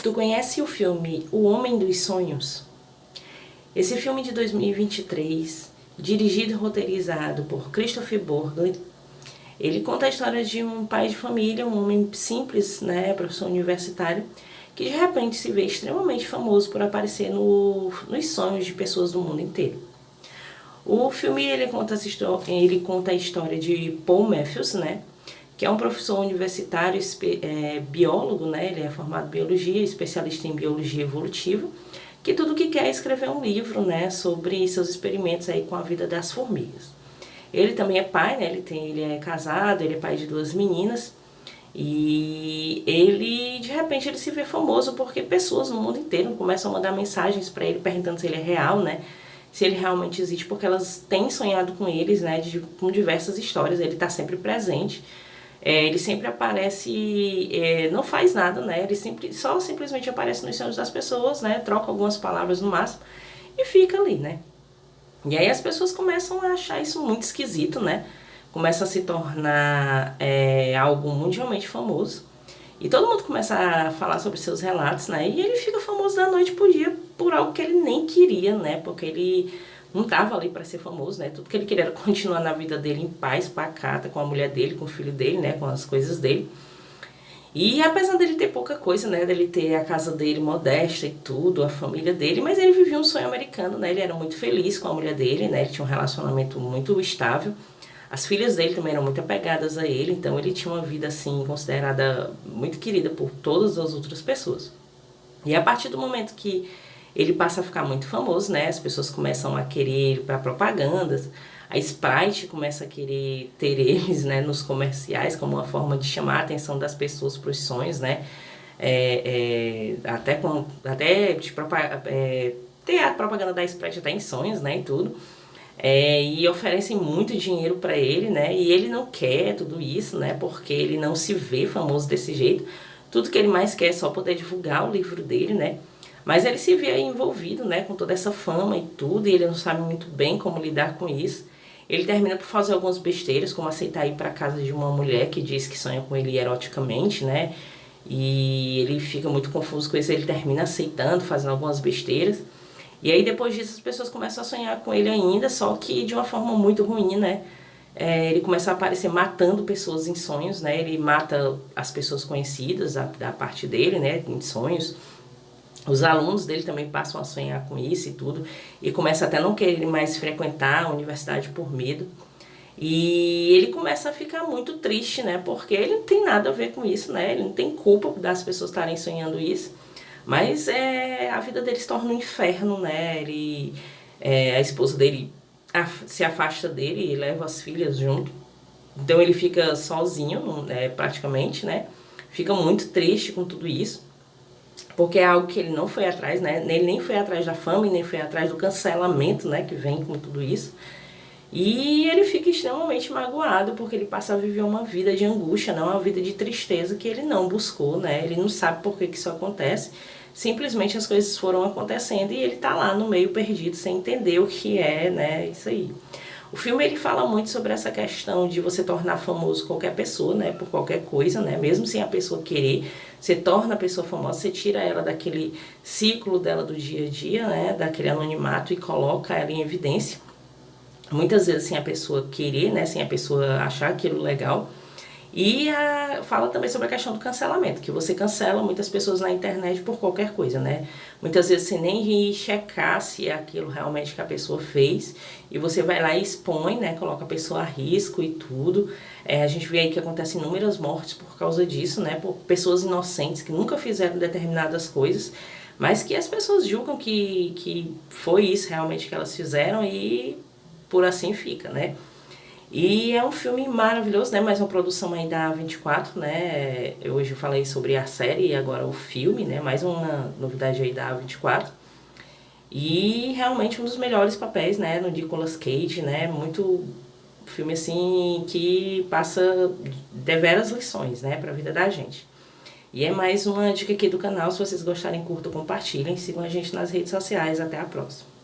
Tu conhece o filme O Homem dos Sonhos? Esse filme de 2023, dirigido e roteirizado por Christopher Borgli, ele conta a história de um pai de família, um homem simples, professor universitário, que de repente se vê extremamente famoso por aparecer nos sonhos de pessoas do mundo inteiro. O filme ele conta a história de Paul Matthews, que é um professor universitário, biólogo, ele é formado em biologia, especialista em biologia evolutiva, que tudo que quer é escrever um livro, sobre seus experimentos aí com a vida das formigas. Ele também é pai, ele é casado, ele é pai de 2 meninas, e ele, de repente, ele se vê famoso porque pessoas no mundo inteiro começam a mandar mensagens para ele perguntando se ele é real, se ele realmente existe, porque elas têm sonhado com eles, com diversas histórias, ele está sempre presente. Ele sempre aparece, não faz nada, ele simplesmente aparece nos sonhos das pessoas, troca algumas palavras no máximo e fica ali, E aí as pessoas começam a achar isso muito esquisito, Começa a se tornar algo mundialmente famoso. E todo mundo começa a falar sobre seus relatos, E ele fica famoso da noite pro dia por algo que ele nem queria, Porque ele não estava ali para ser famoso, Tudo que ele queria era continuar na vida dele em paz, pacata, com a mulher dele, com o filho dele, com as coisas dele. E apesar dele ter pouca coisa, dele ter a casa dele modesta e tudo, a família dele, mas ele vivia um sonho americano, Ele era muito feliz com a mulher dele, Ele tinha um relacionamento muito estável. As filhas dele também eram muito apegadas a ele, então ele tinha uma vida, assim, considerada muito querida por todas as outras pessoas. E a partir do momento que ele passa a ficar muito famoso, As pessoas começam a querer ele para propagandas, a Sprite começa a querer ter eles, nos comerciais, como uma forma de chamar a atenção das pessoas para os sonhos, ter a propaganda da Sprite até em sonhos, e tudo. E oferecem muito dinheiro para ele, e ele não quer tudo isso, porque ele não se vê famoso desse jeito. Tudo que ele mais quer é só poder divulgar o livro dele, Mas ele se vê envolvido, com toda essa fama e tudo, e ele não sabe muito bem como lidar com isso. Ele termina por fazer algumas besteiras, como aceitar ir para casa de uma mulher que diz que sonha com ele eroticamente, E ele fica muito confuso com isso, ele termina aceitando, fazendo algumas besteiras. E aí depois disso as pessoas começam a sonhar com ele ainda, só que de uma forma muito ruim, ele começa a aparecer matando pessoas em sonhos, Ele mata as pessoas conhecidas da parte dele, em sonhos. Os alunos dele também passam a sonhar com isso e tudo. E começa até a não querer mais frequentar a universidade por medo. E ele começa a ficar muito triste, Porque ele não tem nada a ver com isso, Ele não tem culpa das pessoas estarem sonhando isso. Mas a vida dele se torna um inferno, a esposa dele se afasta dele e leva as filhas junto. Então ele fica sozinho, praticamente, Fica muito triste com tudo isso. Porque é algo que ele não foi atrás, Ele nem foi atrás da fama e nem foi atrás do cancelamento, que vem com tudo isso. E ele fica extremamente magoado porque ele passa a viver uma vida de angústia, uma vida de tristeza que ele não buscou, Ele não sabe por que isso acontece. Simplesmente as coisas foram acontecendo e ele tá lá no meio perdido sem entender o que é, isso aí. O filme ele fala muito sobre essa questão de você tornar famoso qualquer pessoa, por qualquer coisa, mesmo sem a pessoa querer. Você torna a pessoa famosa, você tira ela daquele ciclo dela do dia a dia, daquele anonimato e coloca ela em evidência. Muitas vezes sem a pessoa querer, sem a pessoa achar aquilo legal. E fala também sobre a questão do cancelamento, que você cancela muitas pessoas na internet por qualquer coisa, Muitas vezes você nem checar se é aquilo realmente que a pessoa fez, e você vai lá e expõe, coloca a pessoa a risco e tudo. A gente vê aí que acontecem inúmeras mortes por causa disso, por pessoas inocentes que nunca fizeram determinadas coisas, mas que as pessoas julgam que foi isso realmente que elas fizeram e por assim fica, E é um filme maravilhoso, mais uma produção aí da A24, Hoje eu falei sobre a série e agora o filme, Mais uma novidade aí da A24. E realmente um dos melhores papéis, no Nicolas Cage, Muito filme assim que passa deveras lições, pra vida da gente. E é mais uma dica aqui do canal, se vocês gostarem, curtam, compartilhem, sigam a gente nas redes sociais. Até a próxima.